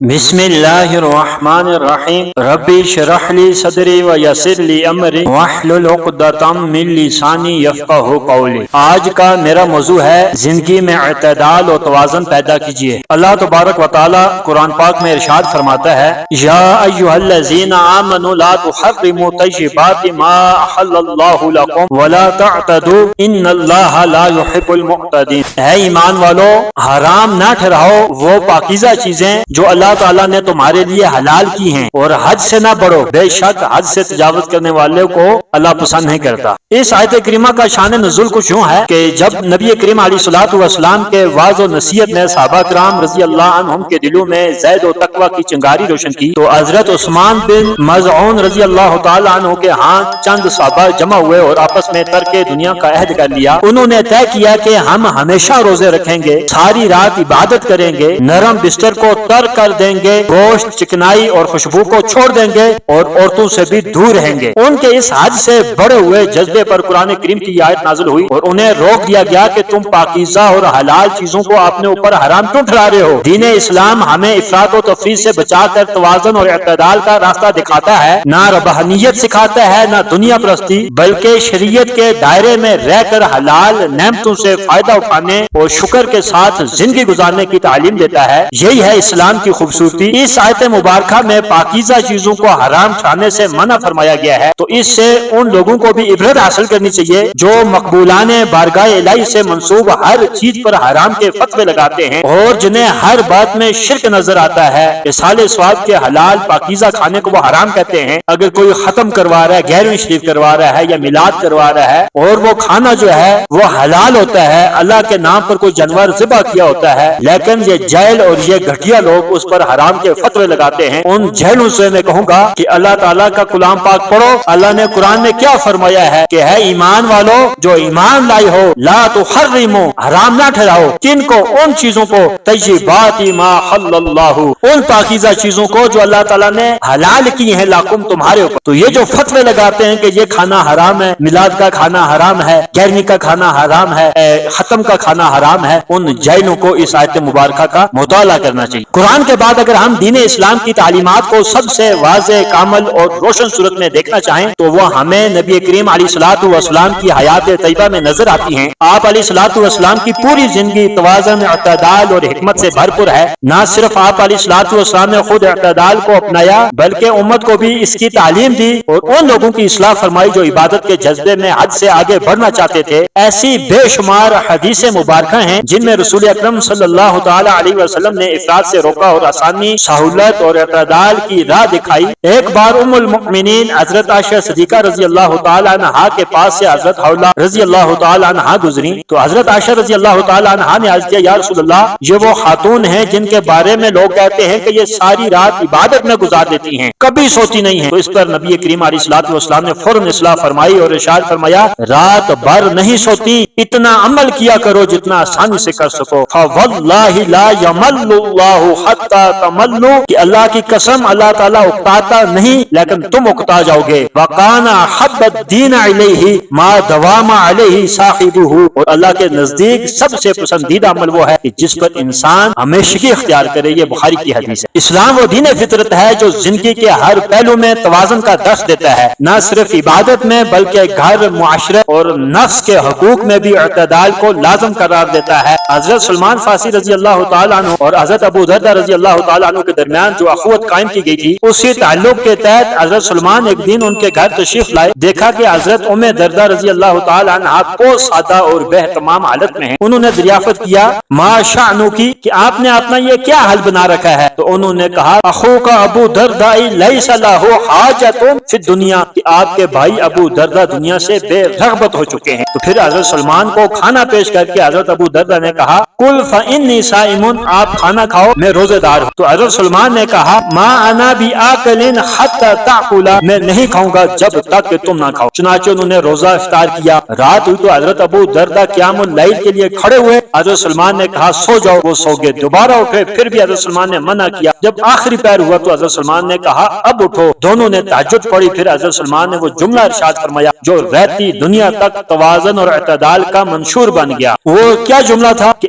بسم اللہ الرحمن الرحیم ربی شرح لی صدری ویسر لی امری واحلل عقدۃ من لسانی یفقہوا قولی۔ آج کا میرا موضوع ہے زندگی میں اعتدال و توازن پیدا کیجیے۔ اللہ تبارک و تعالی قرآن پاک میں ارشاد فرماتا ہے یا ایھا الذین آمنوا لا تحرموا طیبات ما احل اللہ لکم ولا تعتدوا ان اللہ لا يحب المعتدین۔ اے ایمان والو، حرام نہ ٹھہراؤ وہ پاکیزہ چیزیں جو اللہ تعالیٰ نے تمہارے لیے حلال کی ہیں، اور حد سے نہ بڑھو، بے شک حد سے تجاوز کرنے والے کو اللہ پسند نہیں کرتا۔ اس آیت کریمہ کا شان نزول کچھ یوں ہے کہ جب نبی کریم علیہ الصلوۃ والسلام کے وعظ و نصیحت نے صحابہ کرام رضی اللہ عنہم کے دلوں میں زہد و تقوی کی چنگاری روشن کی، تو حضرت عثمان بن مظعون رضی اللہ تعالی عنہ کے ہاں چند صحابہ جمع ہوئے اور آپس میں ترک دنیا کا عہد کر لیا۔ انہوں نے طے کیا کہ ہم ہمیشہ روزے رکھیں گے، ساری رات عبادت کریں گے، نرم بستر کو ترک کر دیں گے، گوشت، چکنائی اور خوشبو کو چھوڑ دیں گے، اور عورتوں سے بھی دور رہیں گے۔ ان کے اس حد سے بڑے ہوئے جذبے پر قرآن کریم کی یہ آیت نازل ہوئی اور انہیں روک دیا گیا کہ تم پاکیزہ اور حلال چیزوں کو اپنے اوپر حرام کیوں ٹھہرا رہے ہو؟ دین اسلام ہمیں افراط و تفریط سے بچا کر توازن اور اعتدال کا راستہ دکھاتا ہے، نہ ربحانیت سکھاتا ہے، نہ دنیا پرستی، بلکہ شریعت کے دائرے میں رہ کر حلال نعمتوں سے فائدہ اٹھانے اور شکر کے ساتھ زندگی گزارنے کی تعلیم دیتا ہے۔ یہی ہے اسلام کی خوبصورتی۔ اس آیت مبارکہ میں پاکیزہ چیزوں کو حرام ٹھہرانے سے منع فرمایا گیا ہے، تو اس سے ان لوگوں کو بھی عبرت حاصل کرنی چاہیے جو مقبولان بارگاہ الہی سے منسوب ہر چیز پر حرام کے فتوے لگاتے ہیں، اور جنہیں ہر بات میں شرک نظر آتا ہے۔ اصحال ثواب کے حلال پاکیزہ کھانے کو وہ حرام کہتے ہیں۔ اگر کوئی ختم کروا رہا ہے، 11ویں شریف کروا رہا ہے یا میلاد کروا رہا ہے، اور وہ کھانا جو ہے وہ حلال ہوتا ہے، اللہ کے نام پر کوئی جانور ذبح کیا ہوتا ہے، لیکن یہ جاہل اور یہ گھٹیا لوگ اس پر حرام کے فتوے لگاتے ہیں، ان جہلوں سے میں کہوں گا کہ اللہ تعالیٰ کا کلام پاک پڑھو۔ اللہ نے قرآن میں کیا فرمایا ہے کہ ہے ایمان والو جو ایمان لائے ہو، لا تحرموا، حرام نہ ٹھہراؤ، کن کو؟ ان چیزوں کو، طیبات ما حل اللہ، ان پاکیزہ چیزوں کو جو اللہ تعالیٰ نے حلال کی ہیں لکم، تمہارے اوپر۔ تو یہ جو فتوے لگاتے ہیں کہ یہ کھانا حرام ہے، میلاد کا کھانا حرام ہے، 11ویں کا کھانا حرام ہے، ختم کا کھانا حرام ہے، ان جہلوں کو اس آیت مبارکہ کا مطالعہ کرنا چاہیے۔ قرآن کے بعد اگر ہم دین اسلام کی تعلیمات کو سب سے واضح، کامل اور روشن صورت میں دیکھنا چاہیں تو وہ ہمیں نبی کریم علیہ الصلوۃ والسلام کی حیات طیبہ میں نظر آتی ہیں۔ آپ علیہ الصلوۃ والسلام کی پوری زندگی توازن، اعتدال اور حکمت سے بھرپور ہے۔ نہ صرف آپ علیہ الصلوۃ والسلام نے خود اعتدال کو اپنایا، بلکہ امت کو بھی اس کی تعلیم دی اور ان لوگوں کی اصلاح فرمائی جو عبادت کے جذبے میں حد سے آگے بڑھنا چاہتے تھے۔ ایسی بے شمار حدیث مبارکہ ہیں جن میں رسول اکرم صلی اللہ تعالی علیہ وسلم نے افراط سے روکا اور آسانی، سہولت اور اعتدال کی راہ دکھائی۔ ایک بار ام المؤمنین حضرت عائشہ صدیقہ رضی اللہ تعالی عنہا کے پاس سے حضرت حولہ رضی اللہ تعالی عنہا گزری، تو حضرت عائشہ رضی اللہ تعالی عنہا نے عرض کیا یا رسول اللہ، یہ وہ خاتون ہیں جن کے بارے میں لوگ کہتے ہیں کہ یہ ساری رات عبادت میں گزار دیتی ہیں، کبھی سوتی نہیں ہیں۔ تو اس پر نبی کریم علیہ الصلوۃ والسلام نے فوراً اصلاح فرمائی اور ارشاد فرمایا رات بھر نہیں سوتی، اتنا عمل کیا کرو جتنا آسانی سے کر سکو۔ فواللہ لا یمل اللہ حتی تملوا، کہ اللہ کی قسم اللہ تعالیٰ اکتاتا نہیں لیکن تم اکتا جاؤ گے۔ وَقَانَ أَحَبَّ الدِّينَ إِلَيْهِ مَا دَوَامَ عَلَيْهِ صَاحِبُهُ، اور اللہ کے نزدیک سب سے پسندیدہ عمل وہ ہے کہ جس پر انسان ہمیشگی اختیار کرے۔ یہ بخاری کی حدیث ہے۔ اسلام وہ دین فطرت ہے جو زندگی کے ہر پہلو میں توازن کا درس دیتا ہے، نہ صرف عبادت میں بلکہ گھر، معاشرت اور نفس کے حقوق میں بھی اعتدال کو لازم قرار دیتا ہے۔ حضرت سلمان فارسی رضی اللہ تعالیٰ عنہ اور حضرت ابو دردہ رضی اللہ تعالیٰ عنہ کے درمیان جو اخوت قائم کی گئی تھی، اسی تعلق کے تحت حضرت سلمان ایک دن ان کے گھر تشریف لائے، دیکھا کہ حضرت ام دردہ رضی اللہ تعالیٰ عنہ کو سادہ اور بے اہتمام حالت میں ہیں۔ انہوں نے دریافت کیا ما شأنکی، کہ آپ نے اپنا یہ کیا حال بنا رکھا ہے؟ تو انہوں نے کہا اخوک ابو دردہ لیس لہ حاجۃ فی الدنیا، کہ آپ کے بھائی ابو دردہ دنیا سے بے رغبت ہو چکے ہیں۔ تو پھر حضرت سلمان کو کھانا پیش کر کے حضرت ابو دردہ نے کہا کل فإنی صائم، آپ کھانا کھاؤ میں روزے دار ہوں۔ تو حضرت سلمان نے کہا ما انا بآکل حتی تأکل، میں نہیں کھاؤں گا جب تک کہ تم نہ کھاؤ۔ چنانچہ انہوں نے روزہ افطار کیا۔ رات ہوئی تو حضرت ابو دردہ قیام اللیل کے لیے کھڑے ہوئے۔ حضرت سلمان نے کہا سو جاؤ، وہ سو گئے۔ دوبارہ اٹھے، پھر بھی حضرت سلمان نے منع کیا۔ جب آخری پہر ہوا تو حضرت سلمان نے کہا اب اٹھو۔ دونوں نے تہجد پڑھی، پھر حضرت سلمان نے وہ جملہ ارشاد فرمایا جو رہتی دنیا تک توازن اور اعتدال کا منشور بن گیا۔ وہ کیا جملہ تھا کہ